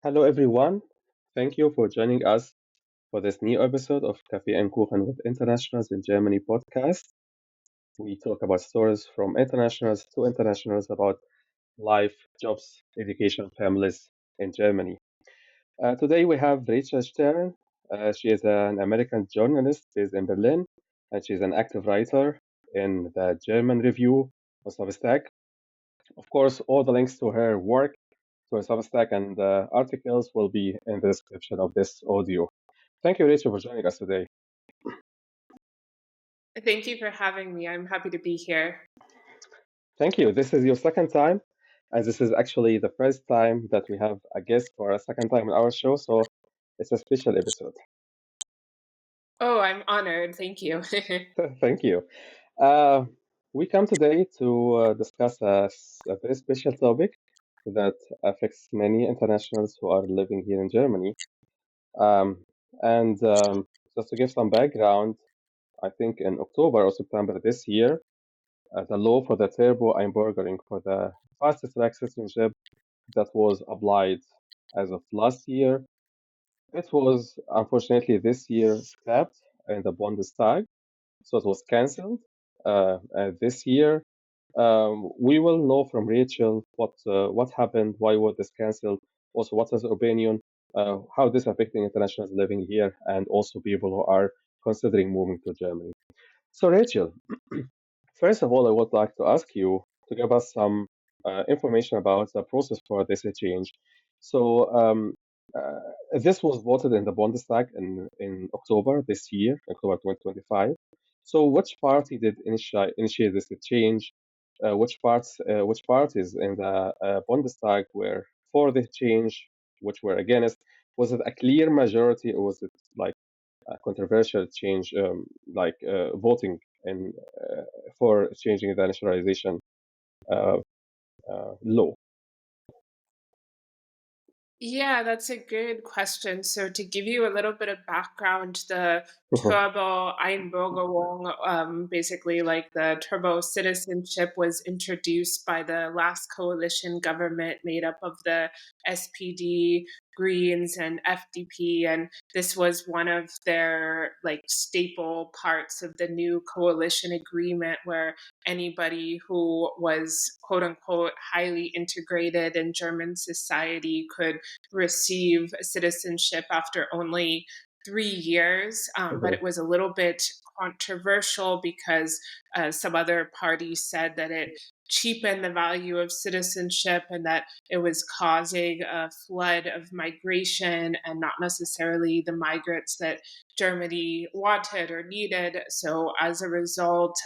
Hello, everyone. Thank you for joining us for this new episode of Kaffee and Kuchen with Internationals in Germany podcast. We talk about stories from internationals to internationals about life, jobs, education, families in Germany. Today we have Rachel Stern. She is an American journalist based in Berlin, and she's an active writer in the German Review on Substack. Of course, all the links to her work, to her Substack, and articles will be in the description of this audio. Thank you, Rachel, for joining us today. Thank you for having me. I'm happy to be here. Thank you. This is your second time, and this is actually the first time that we have a guest for a second time on our show, so it's a special episode. Oh, I'm honored. Thank you. Thank you. Uh, we come today to discuss a very special topic that affects many internationals who are living here in Germany. Um, and just to give some background, I think in October or September this year, the law for the turbo einbürgering for the fast track citizenship that was applied as of last year, it was unfortunately this year scrapped in the Bundestag, so it was cancelled this year. We will know from Rachel what happened, why was this cancelled, also what is her opinion, how this affecting internationals living here, and also people who are considering moving to Germany. So, Rachel, first of all, I would like to ask you to give us some information about the process for this change. So, this was voted in the Bundestag in October this year, October 2025. So, which party did initiate this change? Which parties in the Bundestag were for the change, which were against? Was it a clear majority, or was it like a controversial change, voting in for changing the nationalization uh, law? Yeah, that's a good question. So, to give you a little bit of background, the Mhm. Turbo Einbürgerung, basically like the turbo citizenship, was introduced by the last coalition government made up of the SPD, Greens, and FDP. And this was one of their like staple parts of the new coalition agreement where anybody who was quote unquote highly integrated in German society could receive citizenship after only 3 years. But Mhm. it was a little bit controversial because some other parties said that it cheapened the value of citizenship and that it was causing a flood of migration and not necessarily the migrants that Germany wanted or needed. So, as a result,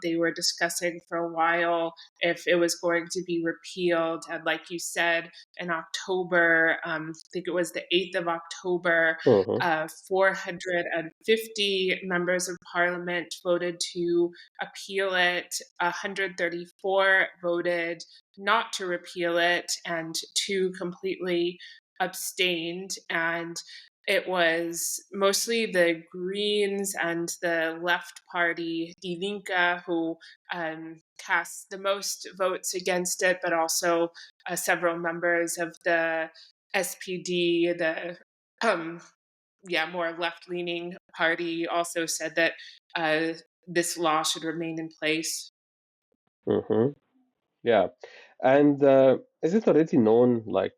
they were discussing for a while if it was going to be repealed. And, like you said, in October, I think it was the 8th of October, Mhm. 450 members of parliament voted to appeal it, 134 voted not to repeal it, and two completely abstained. And it was mostly the Greens and the left party, Die Linke, who cast the most votes against it, but also several members of the SPD, the um, more left leaning party, also said that uh, this law should remain in place. Mhm. Yeah, and is it already known like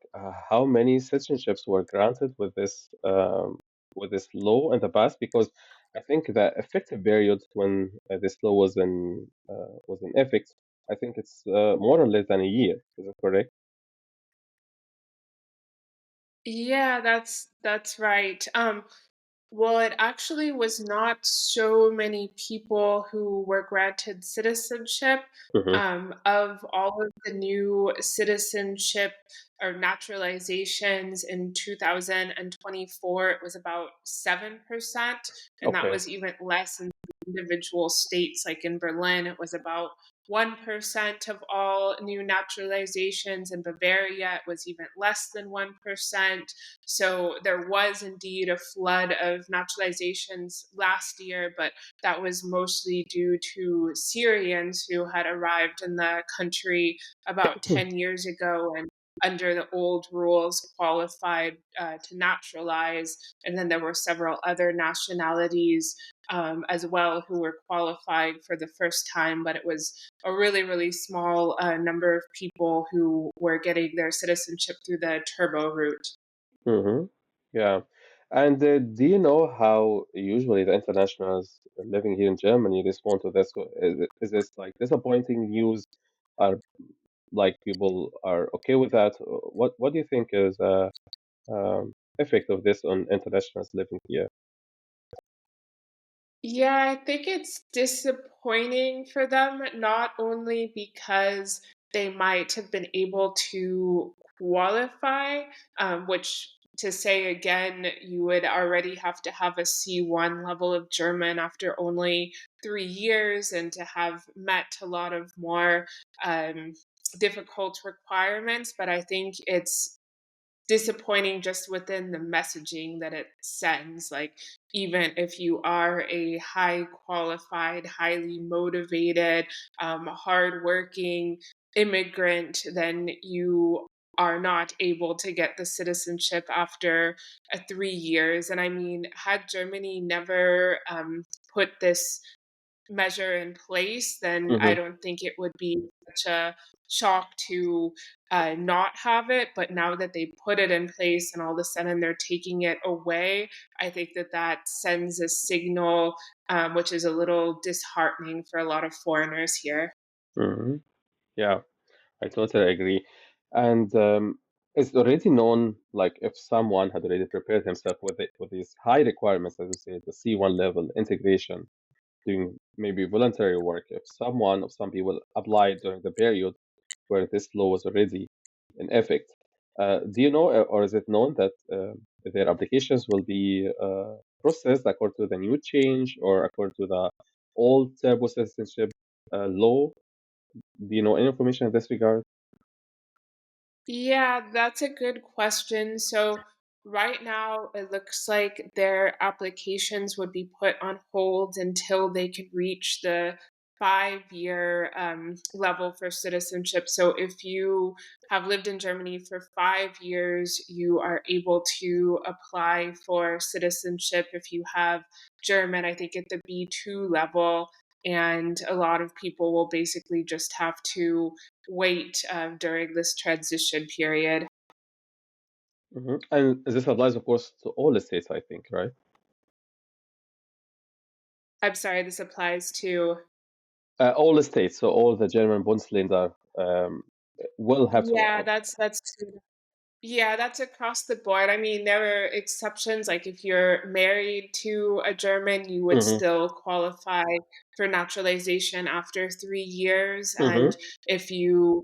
how many citizenships were granted with this law in the past? Because I think the effective period when this law was in effect, I think it's more or less than a year. Is that correct? Yeah, that's right. Well, it actually was not so many people who were granted citizenship. Mm-hmm. Of all of the new citizenship or naturalizations in 2024, it was about 7%, and that Okay. was even less in individual states. Like in Berlin, it was about 1% of all new naturalizations. In Bavaria, it was even less than 1%. So there was indeed a flood of naturalizations last year, but that was mostly due to Syrians who had arrived in the country about 10 years ago. And under the old rules, qualified to naturalize. And then there were several other nationalities as well who were qualified for the first time, but it was a really, really small number of people who were getting their citizenship through the turbo route. Hmm. Yeah. And do you know how usually the internationals living here in Germany respond to this? Is this like disappointing news? Are like people are okay with that? What do you think is effect of this on internationals living here? Yeah, I think it's disappointing for them, not only because they might have been able to qualify, which to say again, you would already have to have a C1 level of German after only 3 years and to have met a lot of more um, difficult requirements. But I think it's disappointing just within the messaging that it sends. Like, even if you are a high qualified, highly motivated, hardworking immigrant, then you are not able to get the citizenship after 3 years. And I mean, had Germany never put this measure in place, then I Hmm. don't think it would be such a shock to not have it. But now that they put it in place and all of a sudden they're taking it away, I think that that sends a signal, which is a little disheartening for a lot of foreigners here. Hmm. Yeah, I totally agree. And it's already known, like if someone had already prepared himself with with these high requirements, as you say, the C1 level integration, doing maybe voluntary work. If someone or some people applied during the period where this law was already in effect, do you know, or is it known that their applications will be processed according to the new change or according to the old turbo citizenship law? Do you know any information in this regard? Yeah, that's a good question. So, right now, it looks like their applications would be put on hold until they could reach the 5 year level for citizenship. So, if you have lived in Germany for 5 years, you are able to apply for citizenship if you have German, I think, at the B2 level. And a lot of people will basically just have to wait during this transition period. And this applies, of course, to all the states, I think, right? I'm sorry, this applies to. All the states, so all the German Bundesländer will have to. Yeah, that's true. Yeah, that's across the board. I mean, there are exceptions. Like if you're married to a German, you would Hmm. still qualify for naturalization after 3 years. Hmm. And if you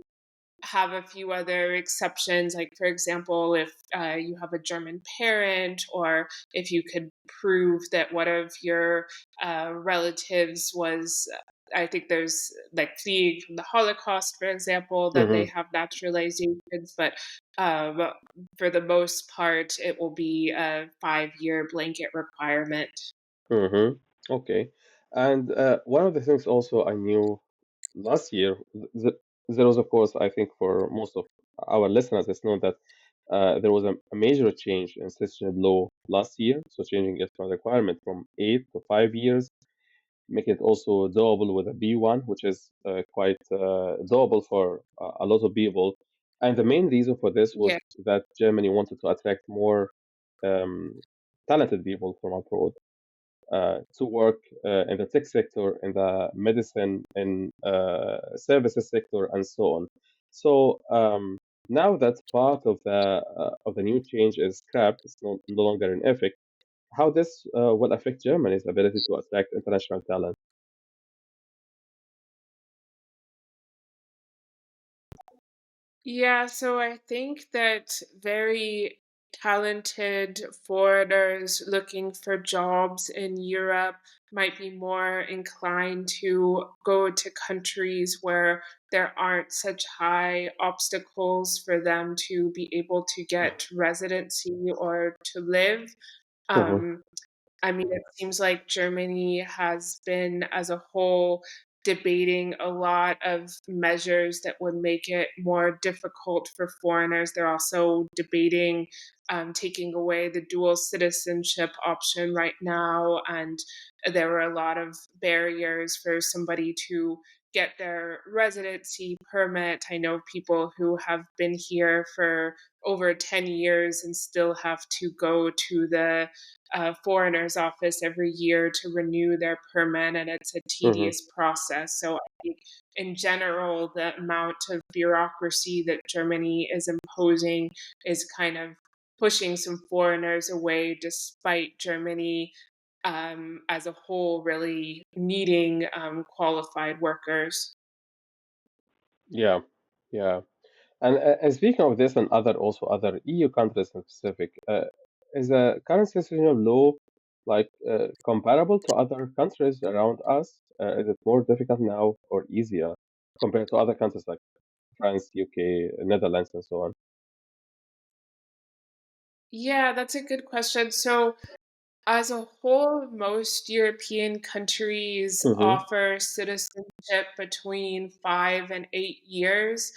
have a few other exceptions, like for example, if you have a German parent, or if you could prove that one of your relatives was, I think there's like fleeing from the Holocaust, for example, then they Hmm. have naturalizations. But um, for the most part, it will be a 5 year blanket requirement. Hmm. Okay. And one of the things also I knew last year, there was, of course, I think for most of our listeners, it's known that there was a major change in citizenship law last year. So changing it from requirement from 8 to 5 years, make it also doable with a B1, which is quite doable for a lot of people. And the main reason for this was Yeah. that Germany wanted to attract more um, talented people from abroad to work in the tech sector, in the medicine, in services sector, and so on. So now that part of the new change is scrapped, it's no longer in effect. How this will affect Germany's ability to attract international talent? Yeah, so I think that very talented foreigners looking for jobs in Europe might be more inclined to go to countries where there aren't such high obstacles for them to be able to get residency or to live. Hmm. Um, I mean, it seems like Germany has been, as a whole, debating a lot of measures that would make it more difficult for foreigners. They're also debating taking away the dual citizenship option right now. And there were a lot of barriers for somebody to get their residency permit. I know people who have been here for over 10 years and still have to go to the foreigner's office every year to renew their permit, and it's a Hmm. tedious process. So I think, in general, the amount of bureaucracy that Germany is imposing is kind of pushing some foreigners away, despite Germany as a whole really needing qualified workers. Yeah, yeah. And speaking of this and other EU countries in specific, is the current citizenship law comparable to other countries around us? Is it more difficult now or easier compared to other countries like France, UK, Netherlands, and so on? Yeah, that's a good question. So, as a whole, most European countries Mm-hmm. offer citizenship between 5 and 8 years,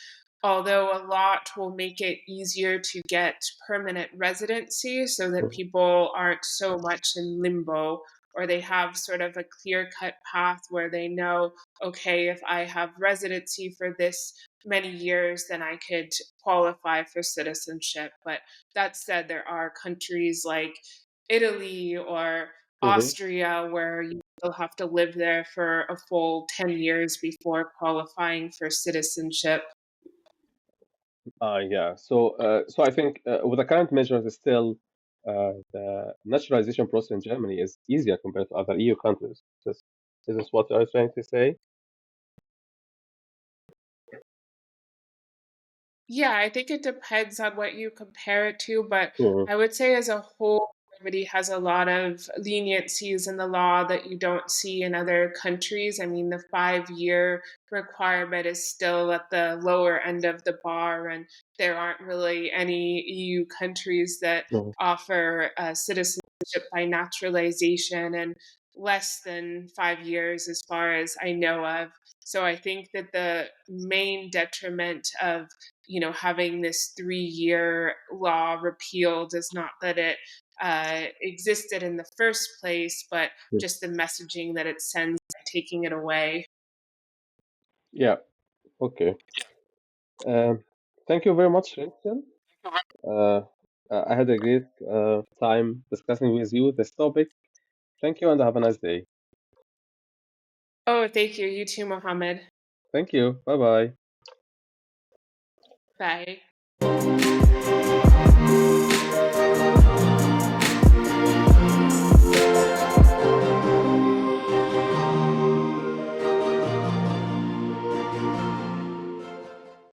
although a lot will make it easier to get permanent residency so that people aren't so much in limbo, or they have sort of a clear cut path where they know, okay, if I have residency for this many years, then I could qualify for citizenship. But that said, there are countries like Italy or Mm-hmm. Austria where you still have to live there for a full 10 years before qualifying for citizenship. Yeah. So I think with the current measures, the naturalization process in Germany is easier compared to other EU countries. Is this what you're trying to say? Yeah, I think it depends on what you compare it to, but Mm-hmm. I would say as a whole, Germany has a lot of leniencies in the law that you don't see in other countries. I mean, the 5 year requirement is still at the lower end of the bar, and there aren't really any EU countries that offer citizenship by naturalization in less than 5 years, as far as I know of. So I think that the main detriment of having this 3 year law repealed is not that it existed in the first place, but just the messaging that it sends by taking it away. Yeah. Okay. Um, Thank you very much, Rachel. Uh, I had a great time discussing with you this topic. Thank you and have a nice day. Oh, thank you. You too, Mohammed. Thank you. Bye bye. Bye.